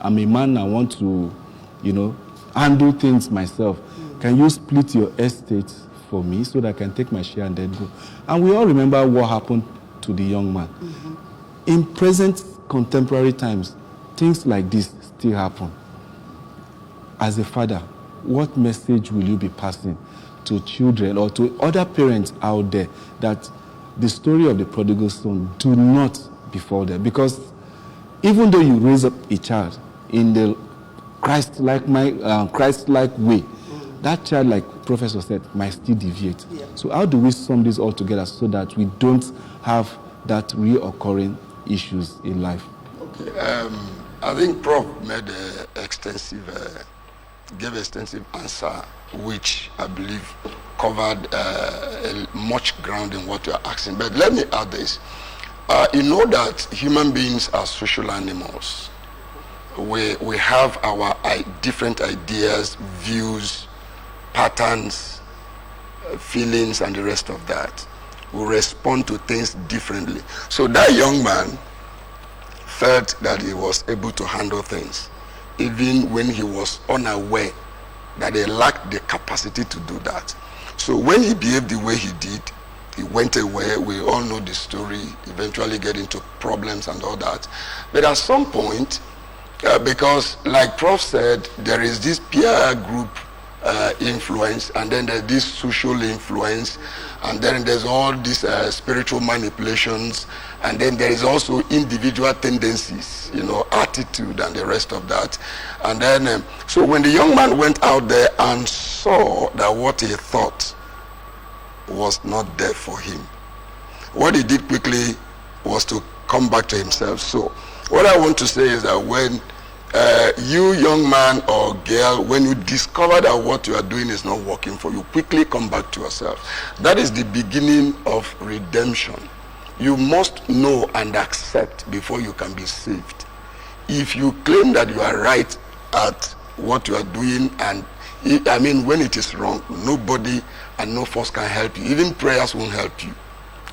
I'm a man, I want to, handle things myself. Can you split your estate for me so that I can take my share and then go? And we all remember what happened to the young man. In present contemporary times, things like this still happen. As a father, what message will you be passing to children or to other parents out there that the story of the prodigal son do not befall them? Because even though you raise up a child in the Christ-like way, that child, like Professor said, might still deviate. Yeah. So how do we sum this all together so that we don't have that reoccurring issues in life? Okay. I think Prof made gave extensive answer, which I believe covered much ground in what you are asking. But let me add this. You know that human beings are social animals. We have our different ideas, views, patterns, feelings, and the rest of that. We respond to things differently. So that young man felt that he was able to handle things, even when he was unaware that he lacked the capacity to do that. So when he behaved the way he did, he went away. We all know the story, eventually get into problems and all that. But at some point, because like Prof said, there is this peer group influence, and then there's this social influence, and then there's all these spiritual manipulations, and then there is also individual tendencies, attitude and the rest of that. And then, so when the young man went out there and saw that what he thought was not there for him, what he did quickly was to come back to himself. So what I want to say is that when you, young man or girl, when you discover that what you are doing is not working for you, quickly come back to yourself. That is the beginning of redemption. You must know and accept before you can be saved. If you claim that you are right at what you are doing, and when it is wrong, nobody and no force can help you. Even prayers won't help you.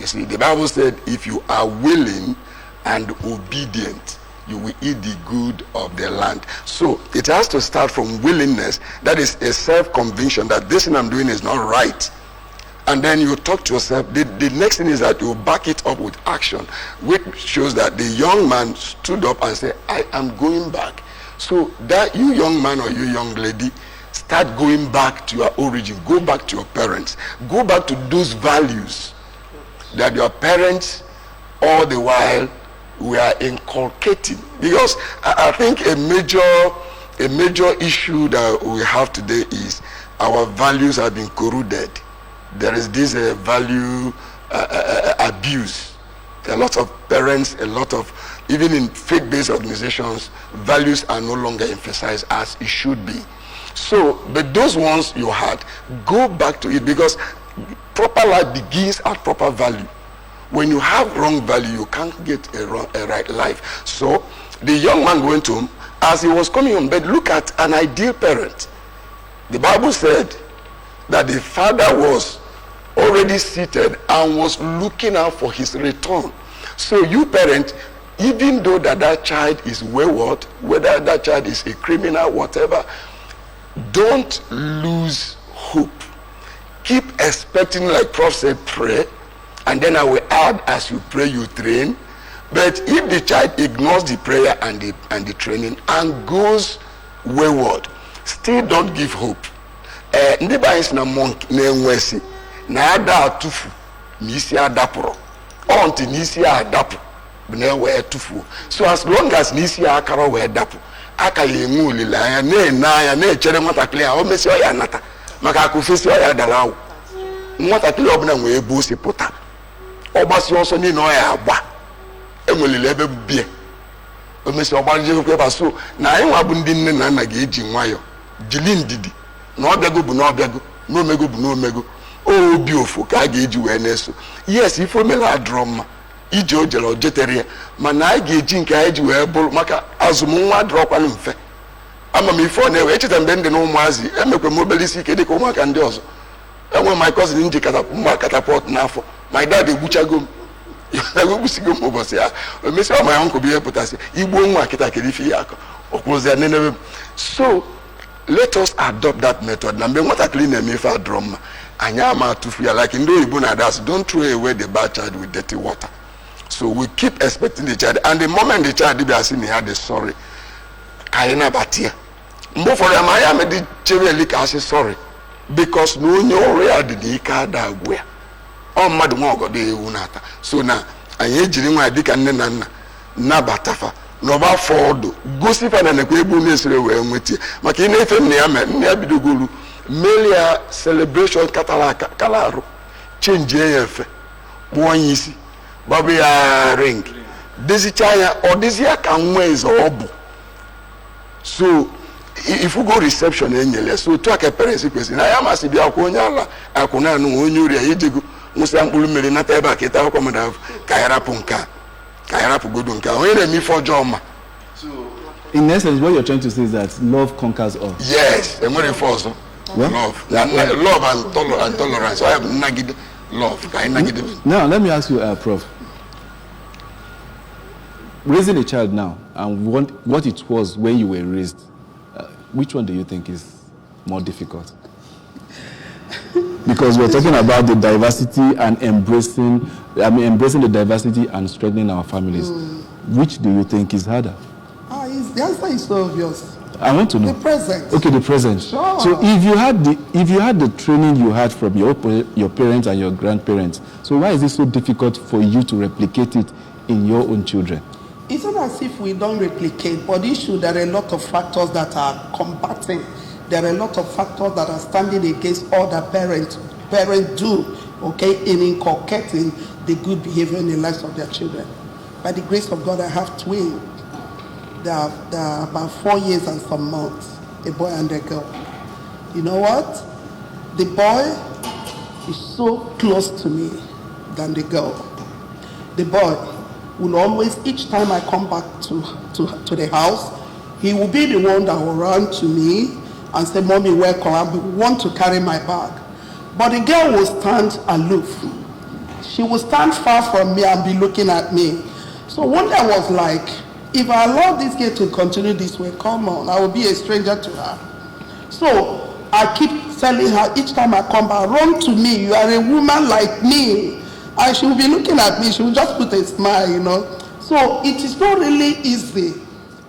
You see, the Bible said, if you are willing and obedient, you will eat the good of the land. So it has to start from willingness. That is a self-conviction that this thing I'm doing is not right. And then you talk to yourself. The next thing is that you back it up with action, which shows that the young man stood up and said, I am going back. So that you young man or you young lady, start going back to your origin. Go back to your parents. Go back to those values that your parents all the while we are inculcating. Because I think a major issue that we have today is our values have been corroded. There is this value abuse. A lot of parents, even in faith-based organizations, values are no longer emphasized as it should be. So, but those ones you had, go back to it, because proper life begins at proper value. When you have wrong value, you can't get a right life. So the young man went home. As he was coming home, but look at an ideal parent. The Bible said that the father was already seated and was looking out for his return. So you parent, even though that child is wayward, whether that child is a criminal, whatever, don't lose hope. Keep expecting, like Prof said, pray. And then I will add, as you pray, you train. But if the child ignores the prayer and the training and goes wayward, still don't give hope. Na monk na enwesi na ada atufu nisi adapro onti nisi adapu na we atufu. So as long as nisi akara we adapu aka yengu lila ya na echere nwatakili a o mesi o ya nata maka akufesi o ya dalawo nwatakili obuna we ebu si puta obasi onso ni no ya agba enwelile ebe bie o mesi ogbaje kwe ba. So na anyị nwa bụ ndị nne na nna ga-eji nwayo jili ndidi na ọbịago bụ na ọbịago na omego bụ na omego obi ofu ka a ga-eji wee na-eso. Yes, ife omela adọrọ mma ije o jere ojetere ya, mana anyị ga-eji nke anyị ji wee bụrụ maka azụmnwa adọrọkwanụ mfe. Ama m ife ọ na-ewe echeta mgbe ndị na ụmụazị emekwa m obere isi ike dịka ụmụaka ndị ọzọ. Enwe my cousin nji mma katapọt n'afọ, my dad egbuchago m egbusigo m ụbọchị ya. O mesịa ma ya nkụ bụ ihe pụtasị igbo nwa kịta kere ife ya akọ So let us adopt that method. Now, what I clean them if I drum, anyama to feel like in the Ibuna das, don't throw away the bad child with dirty water. So we keep expecting the child, and the moment the child be asking me, had sorry, Kaina Batia. More for them, I am a cherry lick. I say sorry because no real the kada where. Oh, Madam Mogo de Unata. So now I ain't my dick and then Nabatafa. No ba fordo gosi fa na ne ko ebu ne sere we nweti maka ina efe ne ya me abidogolu melia celebration kalaro change efe won yisi babu ya ring desi chaya or desi ya kan ways obu. So if you go reception enyele so to aka parents question I am asibi akonya akuna no onyuri ayejego musa nkulu mere na ta eba kita ko moda kaira punka. So, in essence, what you're trying to say is that love conquers all. Yes, and what it falls, love, love and tolerance. So I have negative love. Now, let me ask you, Prof. Raising a child now and what it was when you were raised, which one do you think is more difficult? Because we're talking about the diversity and embracing the diversity and strengthening our families. Which do you think is harder? The answer is so obvious. I want to know. The present. Okay, the present. Sure. So if you had the training you had from your parents and your grandparents, so why is it so difficult for you to replicate it in your own children? It's not as if we don't replicate, but the issue, there are a lot of factors that are combating. There are a lot of factors that are standing against all that parents do, okay, in inculcating the good behavior in the lives of their children. By the grace of God, I have twins. They are about 4 years and some months, a boy and a girl. You know what? The boy is so close to me than the girl. The boy will always, each time I come back to the house, he will be the one that will run to me and say, "Mommy, welcome. I want to carry my bag." But the girl will stand aloof. She will stand far from me and be looking at me. So one day I was like, if I allow this girl to continue this way, come on, I will be a stranger to her. So I keep telling her each time I come back, run to me. You are a woman like me. And she will be looking at me. She will just put a smile, you know. So it is not really easy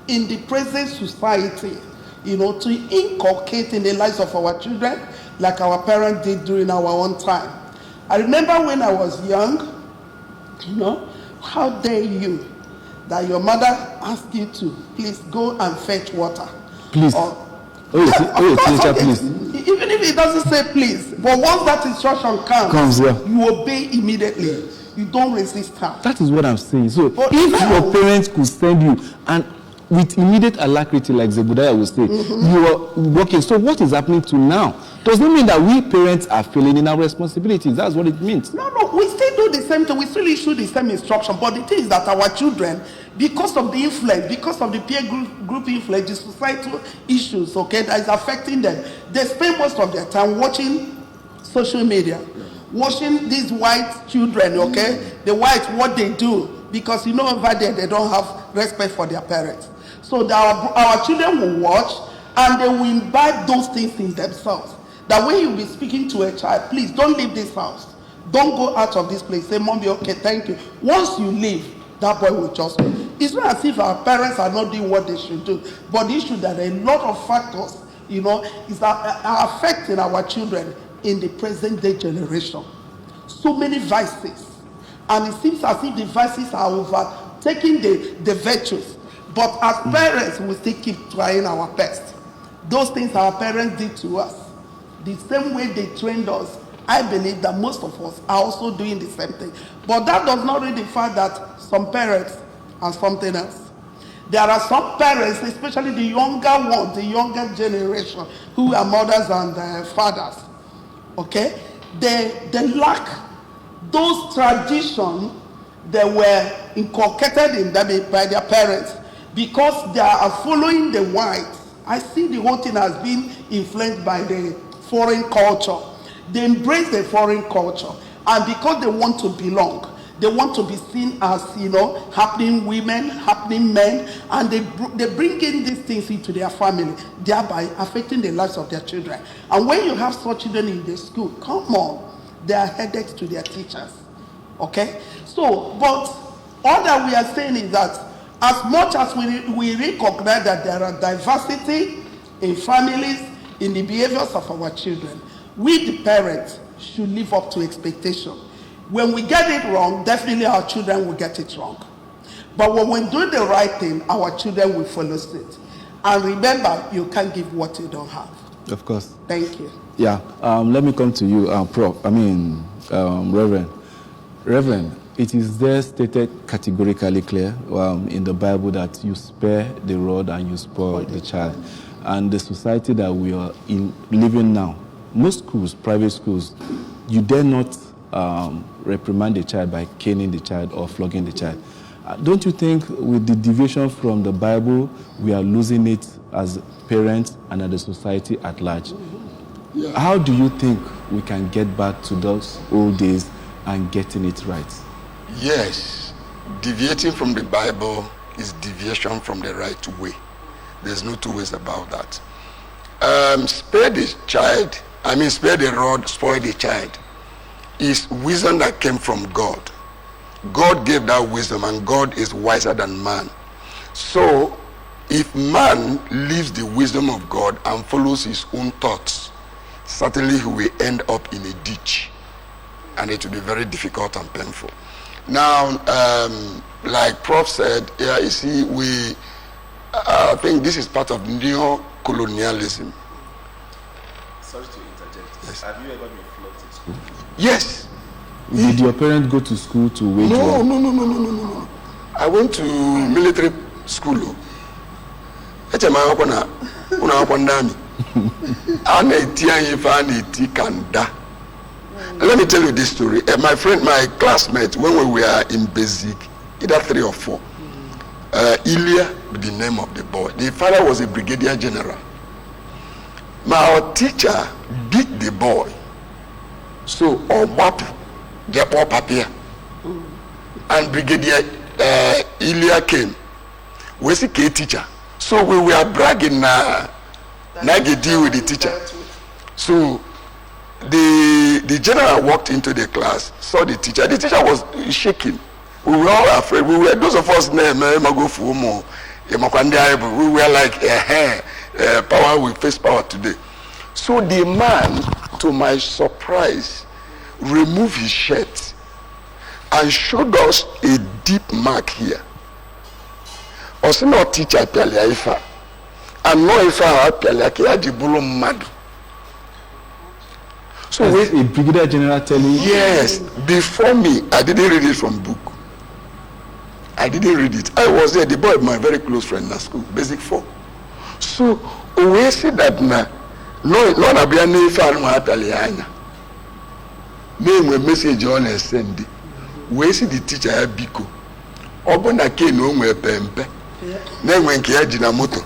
in the present society, you know, to inculcate in the lives of our children like our parents did during our own time. I remember when I was young, you know, how dare you that your mother asked you to please go and fetch water. Please. Teacher, please. Even if it doesn't say please, but once that instruction comes, yeah, you obey immediately. You don't resist her. That is what I'm saying. So if your parents could send you and with immediate alacrity, like Zebudaya will say, you are working. So what is happening to now? Does it mean that we parents are failing in our responsibilities? That's what it means. No, we still do the same thing. We still issue the same instruction. But the thing is that our children, because of the influence, because of the peer group influence, the societal issues, okay, that is affecting them, they spend most of their time watching social media, watching these white children, okay, the whites, what they do, because you know over there they don't have respect for their parents. So our children will watch and they will imbibe those things in themselves. That when you be speaking to a child, please don't leave this house. Don't go out of this place. Say, "Mommy, okay, thank you." Once you leave, that boy will just go. It's not as if our parents are not doing what they should do. But the issue that a lot of factors, you know, are affecting our children in the present day generation. So many vices. And it seems as if the vices are overtaking the virtues. But as parents, we still keep trying our best. Those things our parents did to us, the same way they trained us, I believe that most of us are also doing the same thing. But that does not really the fact that some parents are something else. There are some parents, especially the younger ones, the younger generation, who are mothers and fathers. Okay? They lack those traditions that were inculcated in them by their parents, because they are following the whites. I see the whole thing has been influenced by the foreign culture. They embrace the foreign culture, and because they want to belong, They want to be seen as, happening women, happening men, and they bring in these things into their family, thereby affecting the lives of their children. And when you have such children in the school, come on, they are headaches to their teachers. Okay? So, but all that we are saying is that as much as we recognize that there are diversity in families, in the behaviors of our children, we the parents should live up to expectation. When we get it wrong, definitely our children will get it wrong. But when we do the right thing, our children will follow suit. And remember, you can't give what you don't have. Of course. Thank you. Yeah. Let me come to you, Reverend. Reverend, it is there stated categorically clear in the Bible that you spare the rod and you spoil the child. And the society that we are living now, most schools, private schools, you dare not reprimand the child by caning the child or flogging the child. Don't you think with the deviation from the Bible, we are losing it as parents and as the society at large? Yeah. How do you think we can get back to those old days and getting it right? Yes, deviating from the Bible is deviation from the right way. There's no two ways about that. Spare the rod, spoil the child, is wisdom that came from God. God gave that wisdom, and God is wiser than man. So, if man leaves the wisdom of God and follows his own thoughts, certainly he will end up in a ditch, and it will be very difficult and painful. Now, like Prof said, yeah, you see, I think this is part of neo-colonialism. Sorry to interject. Yes. Have you ever been flogged in school? Yes. Did your parents go to school to wage war? No. I went to military school. Let me tell you this story. My classmate, when we were in basic, either 3 or 4, Ilya, the name of the boy. The father was a brigadier general. Our teacher beat the boy. So, get up here. And Brigadier Ilya came. Where's the K teacher? So we were bragging deal with the teacher. So the general walked into the class, saw the teacher. The teacher was shaking. We were all afraid. Those of us we were like, power will face power today. So the man, to my surprise, removed his shirt and showed us a deep mark here. Also, no teacher Pialiaifa, and no Ifa Pialiakia di Bulu Mad. So a brigadier general telling you? Yes, before me, I didn't read it from book. I didn't read it. I was there, the boy, my very close friend in school, basic 4. So we see that now. No, na bia na Ifa no Pialianya. Name a message on a send. We see the teacher Biko. Obona ke no nwe pempe. Na nwe nke ya ji na moto.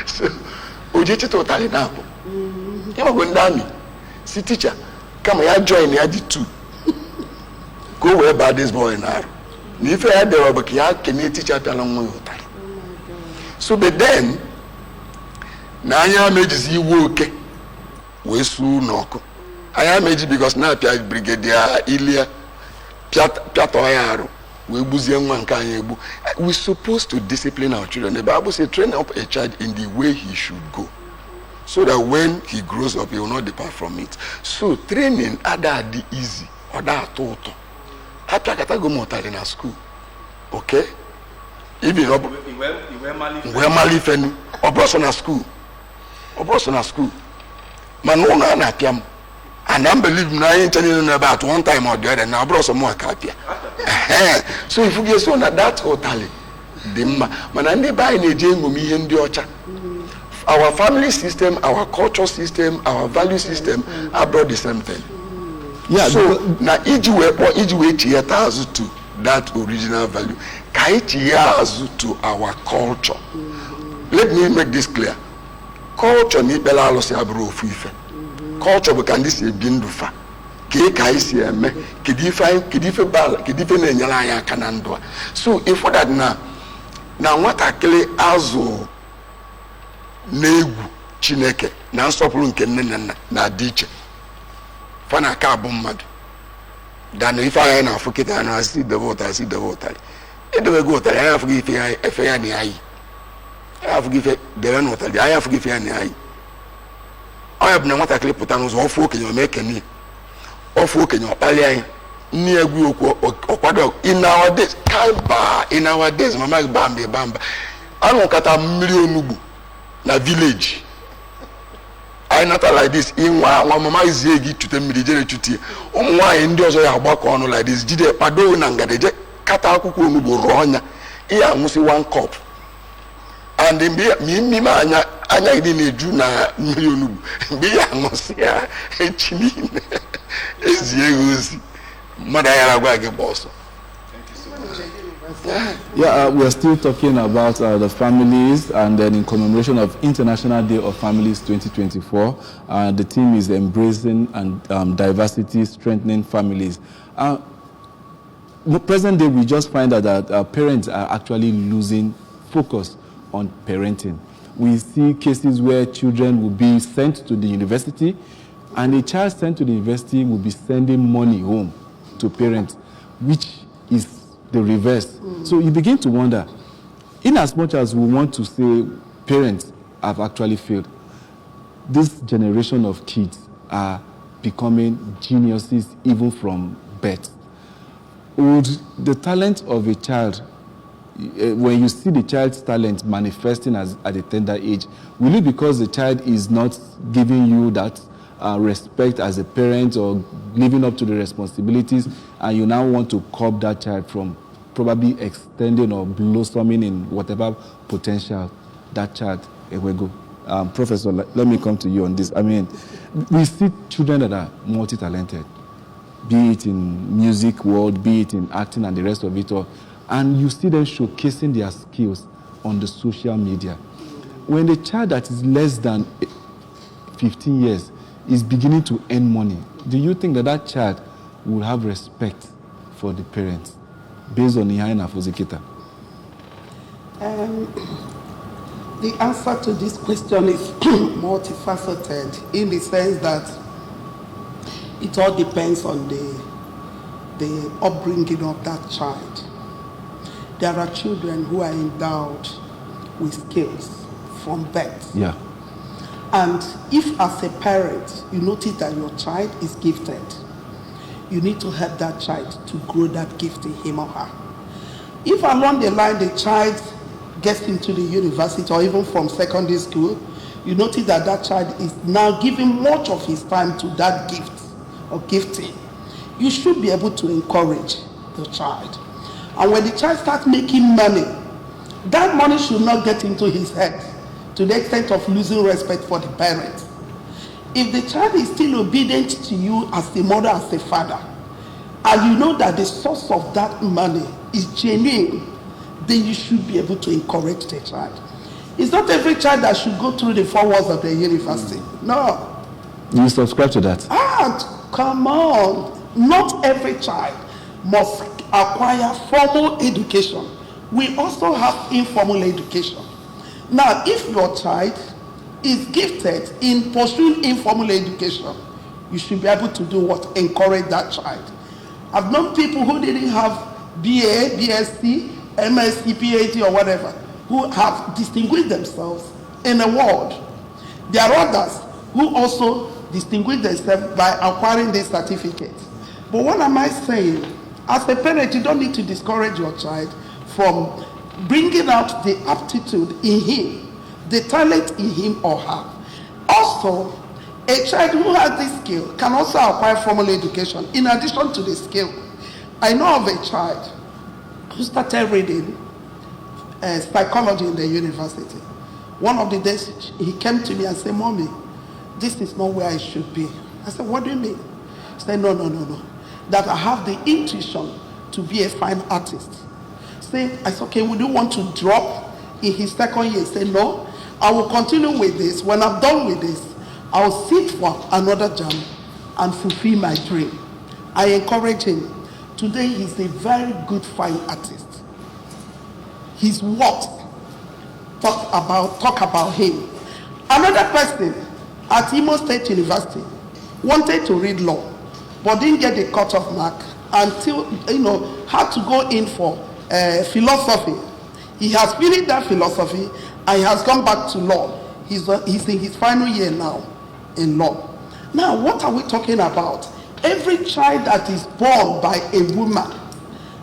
So, ojechi totally na hapo. Kama go ndami. See teacher, come ya join ya di 2. Go where bad this boy now. Ni Ife ya de robaki ya kene teacher tala nwe otari. So but then na anya mejizi iwu oke we su n'ọkụ. Anya meji because na pia brigadier Ilya piato ayaru we gbuzie nwa nke anya egbu. We supposed to discipline our children. The Bible says train up a child in the way he should go, so that when he grows up he will not depart from it. So training ada easy or that toto. After kata go mortal in a school. Okay? Even up we malifenu obroso na school. Obroso na school. Manona na piam. And I believe now telling about one time or the other now brought some more capia. So if you get so that totally our family system, our culture system, our value system are brought the same thing. Yeah. So now each way to that original value. To our culture. Let me make this clear. Culture ni bela lo se abro fuife. Culture we can this bindufa. So if for that now what akele azo negu chineke na nsọpụrụ nke nne na dị iche fana ka abụ mmadụ dan ife anyị na-afụ kịta na asị devotari edewego ụtarị anyị afụghị ife efe ya na anyị afụghị ife dere na ụtarị anyị afụghị ife ya na anyị ọ bụ na nwatakịrị pụta n'ụzọ ọfụ okenye omekeni ọfụ okenye ọkpali anyị nne egwu okwu ọkwado in our days mama bamba anụ kata mmiri onugbu na village I not like this in one mama is egi chute mmiri jere chutie ụmụ nwaanyị ndị ọzọ ya agbakọ ọnụ like this jide kpado na ngadeje kata akwụkwọ onugbu rụọ ọnya ihe anwụsị 1 cup and mgbe anya gị na-eju na mmiri onugbu mgbe ihe anwụsị ya echi niile ezie gị ozi mmadụ anya na-agwa gị gba ọsọ. Yeah, we're still talking about the families, and then in commemoration of International Day of Families 2024, the theme is embracing and diversity, strengthening families. Present day, we just find out that parents are actually losing focus on parenting. We see cases where children will be sent to the university, and a child sent to the university will be sending money home to parents, which is the reverse. So you begin to wonder, in as much as we want to say parents have actually failed, this generation of kids are becoming geniuses even from birth. Would the talent of a child, when you see the child's talent manifesting at a tender age, will it because the child is not giving you that respect as a parent or living up to the responsibilities, and you now want to curb that child from probably extending or blossoming in whatever potential that child will go? Professor, let me come to you on this. I mean, we see children that are multi-talented, be it in music world, be it in acting and the rest of it all, and you see them showcasing their skills on the social media. When the child that is less than 15 years is beginning to earn money, do you think that that child will have respect for the parents based on Ihaina Fozikita? The answer to this question is multifaceted in the sense that it all depends on the upbringing of that child. There are children who are endowed with skills from birth. Yeah. And if as a parent you notice that your child is gifted, you need to help that child to grow that gift in him or her. If along the line the child gets into the university or even from secondary school, you notice that that child is now giving much of his time to that gift or gifting, you should be able to encourage the child. And when the child starts making money, that money should not get into his head to the extent of losing respect for the parents. If the child is still obedient to you as a mother, as a father, and you know that the source of that money is genuine, then you should be able to encourage the child. It's not every child that should go through the 4 walls of the university. No. You subscribe to that? Come on. Not every child must acquire formal education. We also have informal education. Now, if your child is gifted in pursuing informal education, you should be able to do what? Encourage that child. I've known people who didn't have BA, BSc, MSc, PhD or whatever, who have distinguished themselves in the world. There are others who also distinguish themselves by acquiring this certificate. But what am I saying? As a parent, you don't need to discourage your child from bringing out the aptitude in him, the talent in him or her. Also, a child who has this skill can also acquire formal education in addition to the skill. I know of a child who started reading psychology in the university. One of the days he came to me and said, "Mommy, this is not where I should be." I said, "What do you mean?" He said, No. That I have the intuition to be a fine artist. I said, "Okay, would you want to drop in his second year?" He said, "No, I will continue with this. When I'm done with this, I'll sit for another jam and fulfill my dream." I encourage him. Today he's a very good fine artist. His work talk about him. Another person at Imo State University wanted to read law, but didn't get the cutoff mark until had to go in for philosophy. He has finished that philosophy and he has gone back to law. He's in his final year now in law. Now, what are we talking about? Every child that is born by a woman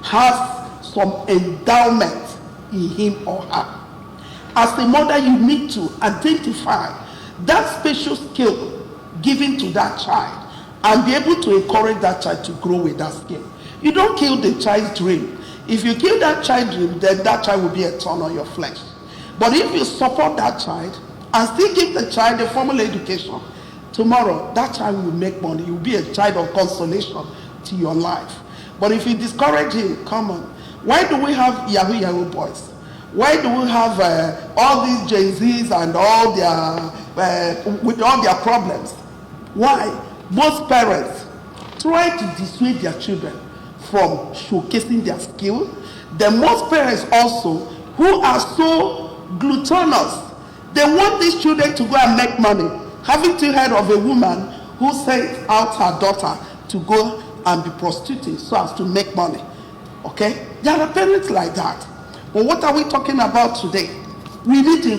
has some endowment in him or her. As a mother, you need to identify that special skill given to that child and be able to encourage that child to grow with that skill. You don't kill the child's dream. If you kill that child's dream, then that child will be a thorn on your flesh. But if you support that child and still give the child a formal education, tomorrow that child will make money. You will be a child of consolation to your life. But if you discourage him, come on. Why do we have Yahoo boys? Why do we have all these Gen Zs and all their with all their problems? Why? Most parents try to dissuade their children from showcasing their skill. The most parents also who are so gluttonous, they want these children to go and make money. Haven't you heard of a woman who sent out her daughter to go and be prostituting so as to make money? Okay? There are parents like that. But what are we talking about today? We need to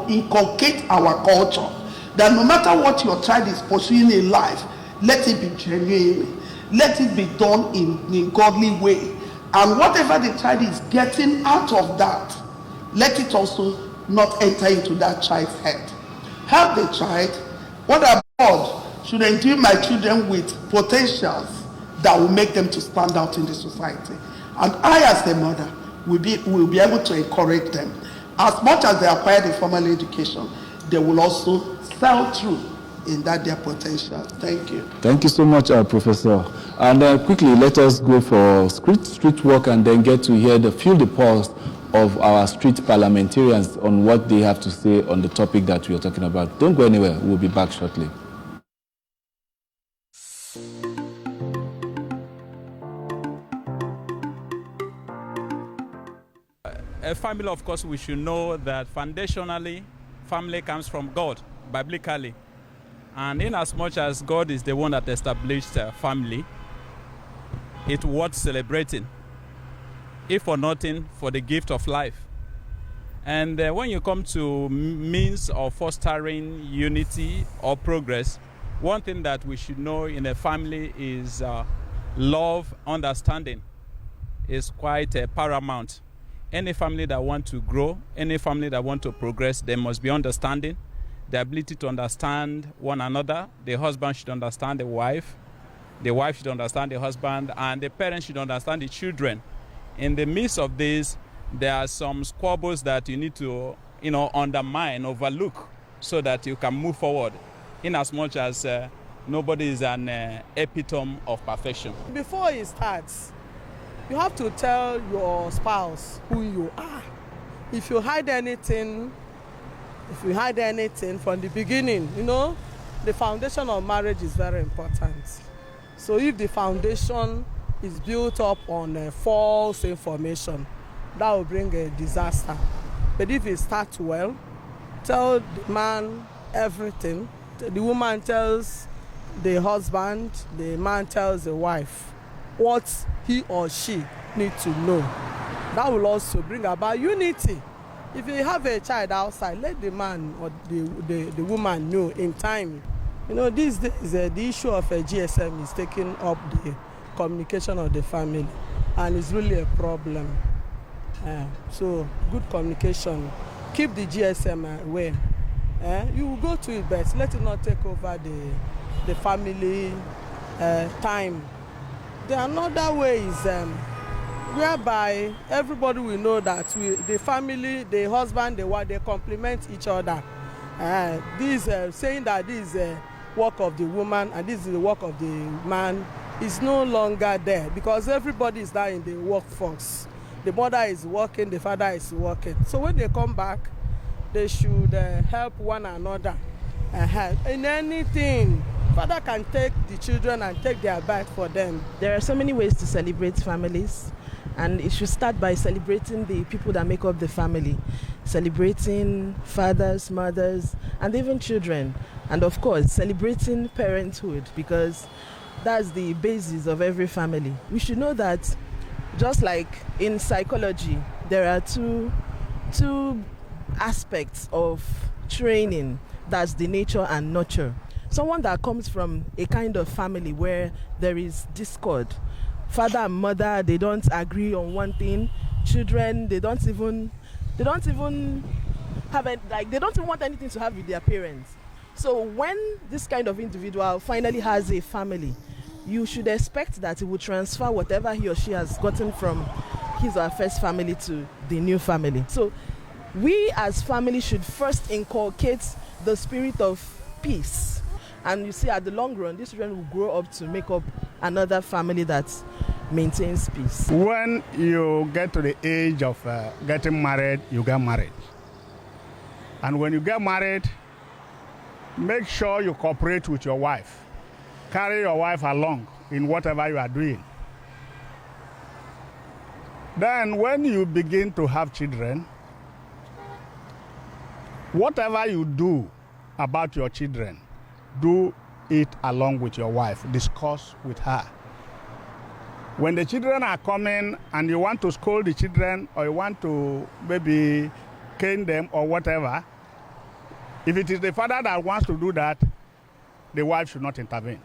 inculcate our culture. That no matter what your child is pursuing in life, let it be genuine. Let it be done in a godly way. And whatever the child is getting out of that, let it also not enter into that child's head. Help the child. What about should endue my children with potentials that will make them to stand out in the society? And I, as a mother, will be able to encourage them. As much as they acquire the formal education, they will also sell through in that their potential. Thank you. Thank you so much, Professor. And quickly, let us go for street work and then get to hear feel the pulse of our street parliamentarians on what they have to say on the topic that we are talking about. Don't go anywhere. We'll be back shortly. A family, of course, we should know that foundationally, family comes from God, biblically. And in as much as God is the one that established family, it's worth celebrating, if for nothing, for the gift of life. And when you come to means of fostering unity or progress, one thing that we should know in a family is love, understanding is quite paramount. Any family that want to grow, any family that want to progress, there must be understanding, the ability to understand one another. The husband should understand the wife should understand the husband, and the parents should understand the children. In the midst of this, there are some squabbles that you need to, undermine, overlook, so that you can move forward, in as much as nobody is an epitome of perfection. Before it starts, you have to tell your spouse who you are. If you hide anything from the beginning, the foundation of marriage is very important. So if the foundation is built up on false information, that will bring a disaster. But if it starts well, tell the man everything. The woman tells the husband, the man tells the wife what he or she needs to know. That will also bring about unity. If you have a child outside, let the man or the woman know in time. These days the issue of a GSM is taking up the communication of the family, and it's really a problem. So good communication. Keep the GSM away. You will go to it, but let it not take over the family time. The another way is whereby everybody will know that the family, the husband, the wife, they complement each other. This saying that this is work of the woman and this is the work of the man is no longer there, because everybody is now in the workforce. The mother is working, the father is working. So when they come back, they should help one another in anything. Father can take the children and take their bite for them. There are so many ways to celebrate families, and it should start by celebrating the people that make up the family, celebrating fathers, mothers, and even children, and of course celebrating parenthood, because that's the basis of every family. We should know that just like in psychology, there are two aspects of training. That's the nature and nurture. Someone that comes from a kind of family where there is discord, father and mother, they don't agree on one thing, children, they don't even have it, like they don't even want anything to have with their parents. So when this kind of individual finally has a family, you should expect that he will transfer whatever he or she has gotten from his or her first family to the new family. So we as family should first inculcate the spirit of peace. And you see, at the long run, these children will grow up to make up another family that maintains peace. When you get to the age of getting married, you get married. And when you get married, make sure you cooperate with your wife. Carry your wife along in whatever you are doing. Then when you begin to have children, whatever you do about your children, do it along with your wife. Discuss with her. When the children are coming and you want to scold the children, or you want to maybe cane them or whatever, if it is the father that wants to do that, the wife should not intervene,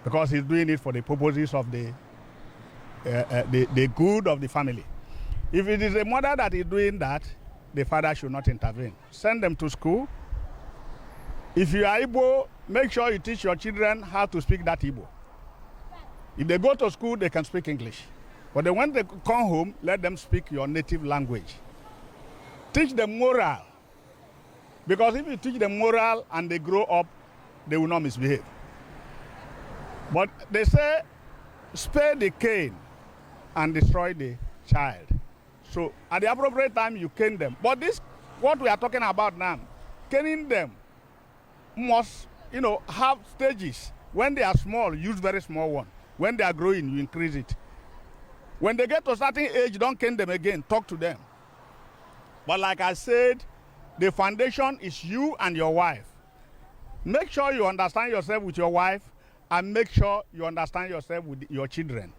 because he's doing it for the purposes of the good of the family. If it is the mother that is doing that, the father should not intervene. Send them to school. If you are Igbo, make sure you teach your children how to speak that Igbo. If they go to school, they can speak English. But then when they come home, let them speak your native language. Teach them moral. Because if you teach them moral and they grow up, they will not misbehave. But they say, spare the cane and destroy the child. So at the appropriate time, you cane them. But this, what we are talking about now, caning them must, have stages. When they are small, use very small one. When they are growing, you increase it. When they get to a certain age, don't cane them again, talk to them. But like I said, the foundation is you and your wife. Make sure you understand yourself with your wife, and make sure you understand yourself with your children.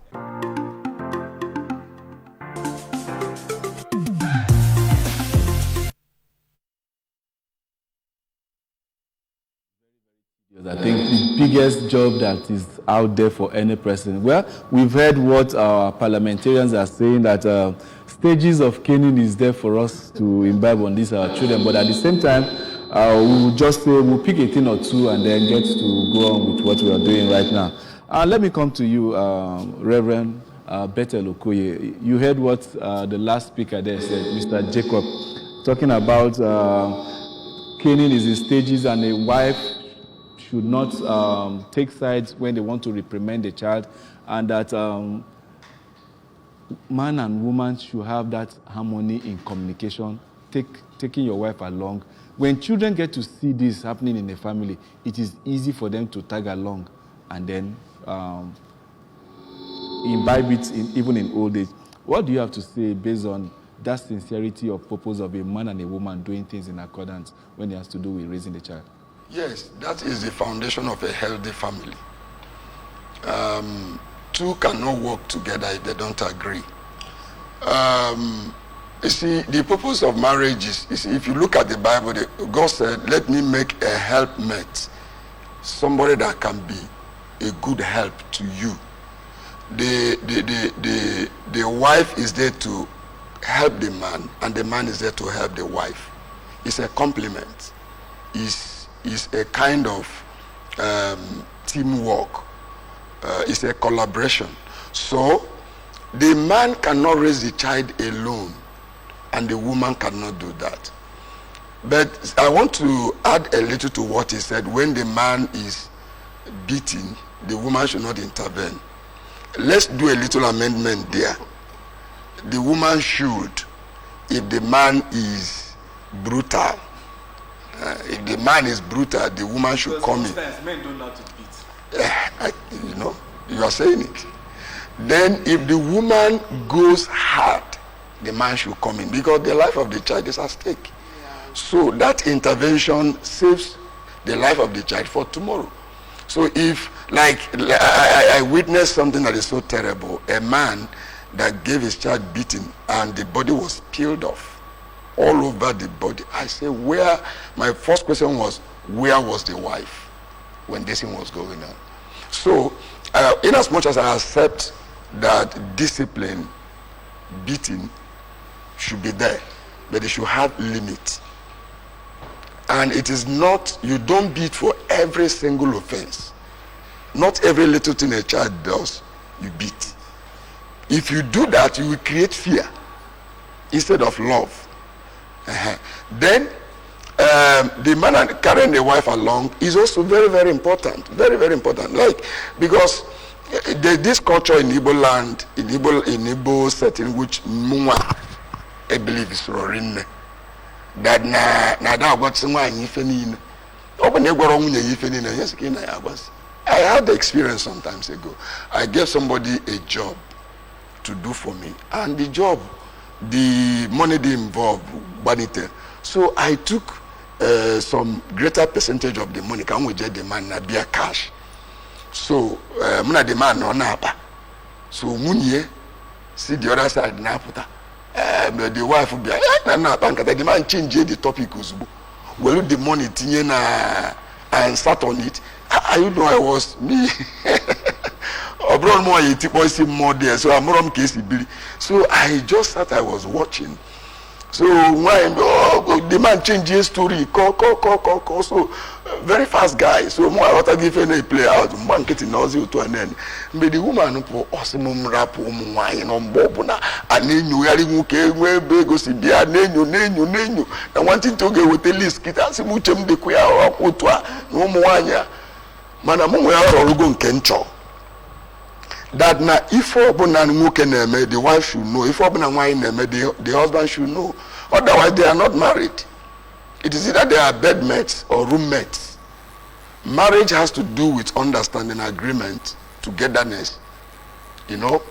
I think the biggest job that is out there for any president. Well, we've heard what our parliamentarians are saying, that stages of caning is there for us to imbibe on these our children. But at the same time, we will just say we'll pick a thing or two and then get to go on with what we are doing right now. Let me come to you, Reverend Bethel Okoye. You heard what the last speaker there said, Mr. Jacob, talking about caning is in stages, and a wife should not take sides when they want to reprimand the child, and that man and woman should have that harmony in communication, taking your wife along. When children get to see this happening in a family, it is easy for them to tag along and then imbibe it even in old age. What do you have to say based on that sincerity of purpose of a man and a woman doing things in accordance when it has to do with raising the child? Yes, that is the foundation of a healthy family. Two cannot work together if they don't agree. You see, the purpose of marriage is, if you look at the Bible, God said, let me make a helpmate, somebody that can be a good help to you. The wife is there to help the man, and the man is there to help the wife. It's a complement. Is a kind of teamwork. It's a collaboration. So the man cannot raise the child alone, and the woman cannot do that. But I want to add a little to what he said. When the man is beaten, the woman should not intervene. Let's do a little amendment there. The woman should, if the man is brutal If the man is brutal, the woman should come in. Men don't know how to beat. You know, you are saying it. Then if the woman goes hard, the man should come in because the life of the child is at stake. So that intervention saves the life of the child for tomorrow. So if, like, I witnessed something that is so terrible, a man that gave his child beating and the body was peeled off all over the body. I say, where, my first question was, where was the wife when this thing was going on? So, in as much as I accept that discipline, beating should be there, but it should have limits. And it is not, you don't beat for every single offense. Not every little thing a child does, you beat. If you do that, you will create fear instead of love. Then, the man carrying the wife along is also very, very important. Very, very important. Like, because this culture in Igbo land, in Igbo setting, which I believe is Rorinne, that na got someone ifenine. Open a gorong ifenine. Yes, I had the experience some times ago. I gave somebody a job to do for me, and the job, the money they involved, banite. So I took some greater percentage of the money. Can we get the man na be a cash? So muna the man no napa. So munye see the other side na puta. The wife will be na bank. The man change the topic usbu. Well, the money tinye na and sat on it. You know, I was me. Abroad more more there, so I'm more case. So I just thought I was watching. So when the man changed his story, call. So very fast guy. So more what I give any play out, man getting nausea to an end. But the woman who awesome rap wine on Bobuna and then you are okay where go see be a nenu. I wanting to go with the list. Kita si muchem de kuya or kutwa no mwanya. Manamu ya rogo kencho. That na if the wife should know, if the husband should know. Otherwise they are not married. It is either they are bedmates or roommates. Marriage has to do with understanding, agreement, togetherness. You know,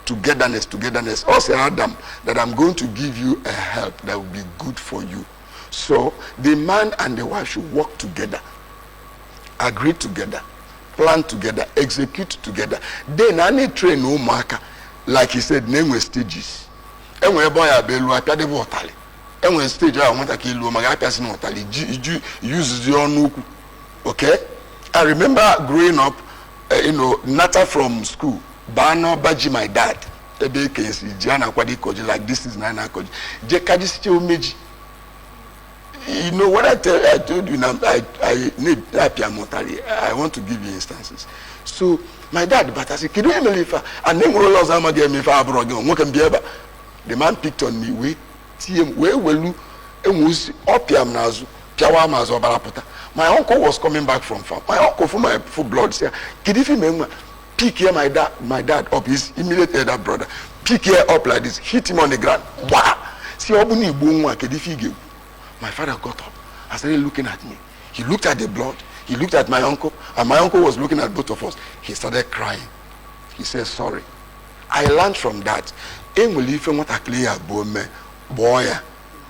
togetherness. Also Adam, that I'm going to give you a help that will be good for you. So the man and the wife should work together, agree together, plan together, execute together. Then any train no marker, like he said, name with stages. And when boy abelu apia de botale. And when stage I want to kill you, my person botale. Use your nuku. Okay? I remember growing up, Nata from school. Bano baji my dad. Ebe case Jana kwadi koji like this is Nana koji. Je kaji still meji. You know what I told you now, I need apia mortally. I want to give you instances. So my dad, but I said, "Kidu emelifa." And then we lost our money. Emelifa abroad. The man picked on me. Wait, TM. Where will you? Emusi opiam nazu. Piawa mazo baraputa. My uncle was coming back from farm. My uncle for my full blood said, "Kidifi memma, pick here my dad up. His immediate elder brother. Pick here up like this. Hit him on the ground. Wow. See obuni bunwa kidifi give." My father got up and started looking at me. He looked at the blood. He looked at my uncle. And my uncle was looking at both of us. He started crying. He said, "Sorry." I learned from that. Boy,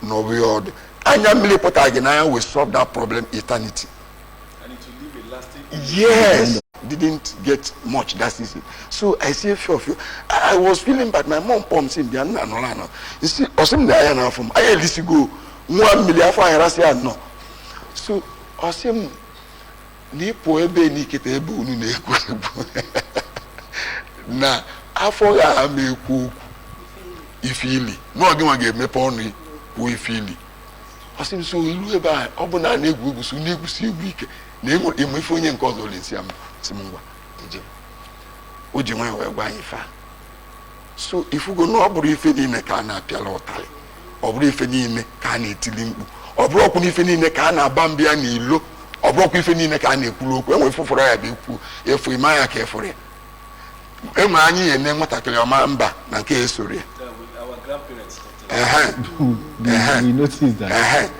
no weird. And will solve that problem eternity. And it will leave a lasting. Yes. Didn't get much that season. So I say few. I was feeling bad. My mom pumps in the anolano. You see, awesome the iron from I at least go 1 million for I no. So awesome ni poebe ni kete ebu unu na ekwu. Na afọ ya ameku ifili. No again we mepe onu we ifili. Awesome so ilu ebe a obuna na egwu so na egwu si egwu ike. Na emu ife onye nke ọzọ lensi am simungwa. Eje. Oji nwa we gwa ifa. So if we go no oburu ife ni na ka na apiala otale. Oburu ife niile ka na etili mkpu. Oburu okwu ife niile ka na aba mbia na ilo. Oburu okwu ife niile ka na ekwulu okwu. Enwe fufuru ya be ekwu. Efu ima ya ka efuru ya. Enwe anyi ene nwatakịrị ọma mba na nke esori ya. Our grandparents. We noticed that.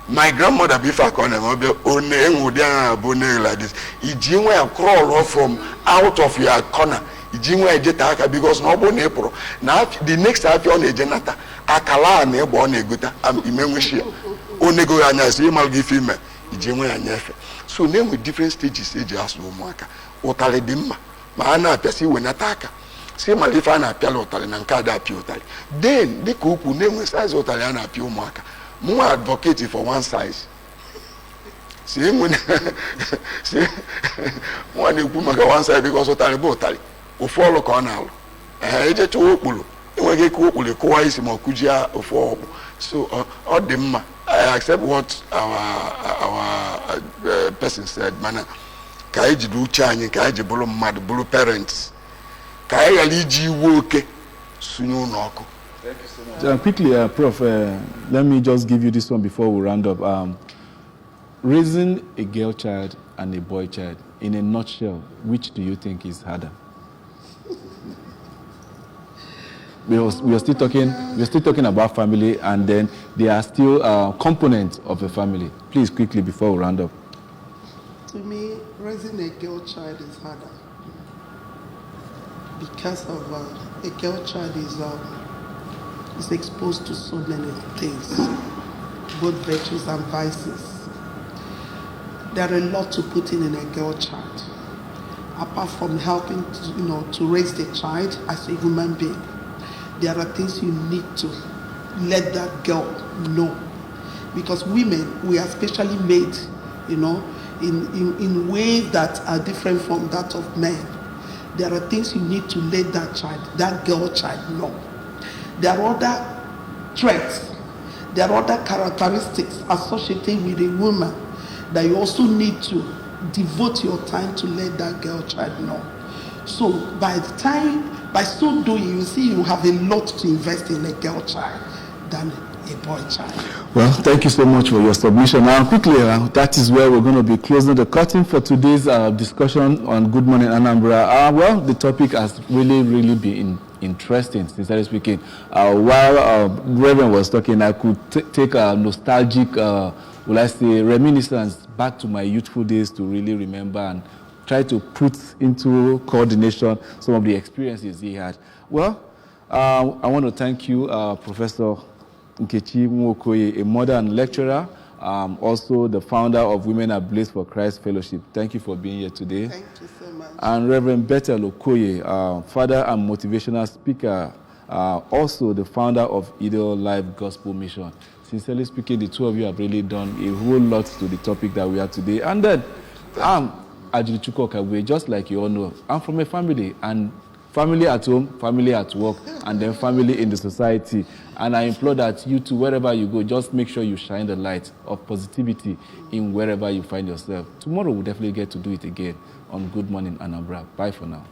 My grandmother before come like this. Ijinwe crawl from out of your corner. Ijinwe jetaka because no bon April. Now the next half on a genata. Akala ne born a guta. I'm imenwishi. Onego anya say mal give him. Ijinwe anyefe. So name with different stages as no mwaka. Otale dimma. Maana pesi wenataka. See my life na pialo otale na nkada api otale. Then the kuku name size otale na api mwaka. More advocate for one size. See when one you put one side because otale botale. O follow corner. Eje to okpulu. When get okpulu ko isi mo kujia ofo. So all them I accept what our person said. Mana kaiji do change kaiji bolo mad bolo parents. Kai aliji woke sunyo noko. Thank you so much. Quickly, Prof, let me just give you this one before we round up. Raising a girl child and a boy child, in a nutshell, which do you think is harder? We are still talking about family, and then they are still components of a family. Please, quickly, before we round up. To me, raising a girl child is harder because of a girl child is exposed to so many things, both virtues and vices. There are a lot to put in a girl child. Apart from helping to raise the child as a human being, there are things you need to let that girl know. Because women, we are specially made, in ways that are different from that of men. There are things you need to let that girl child know. There are other traits, there are other characteristics associated with a woman that you also need to devote your time to let that girl child know. So by so doing, you see you have a lot to invest in a girl child than a boy child. Well, thank you so much for your submission. Now, quickly, that is where we're going to be closing the curtain for today's discussion on Good Morning Anambra. Well, the topic has really been interesting, sincerely speaking. While Reverend was talking, I could take a nostalgic, reminiscence back to my youthful days to really remember and try to put into coordination some of the experiences he had. Well, I want to thank you, Professor Nkechi Nwokoye, a mother and lecturer, also the founder of Women Ablaze for Christ Fellowship. Thank you for being here today. Thank you so much. And Reverend Bethel Okoye, father and motivational speaker, also the founder of Idol Life Gospel Mission. Sincerely speaking, the two of you have really done a whole lot to the topic that we are today. And then, I'm Ajilichuko Kagwe, just like you all know. I'm from a family, and family at home, family at work, and then family in the society. And I implore that you too, wherever you go, just make sure you shine the light of positivity in wherever you find yourself. Tomorrow we'll definitely get to do it again on Good Morning Anambra. Bye for now.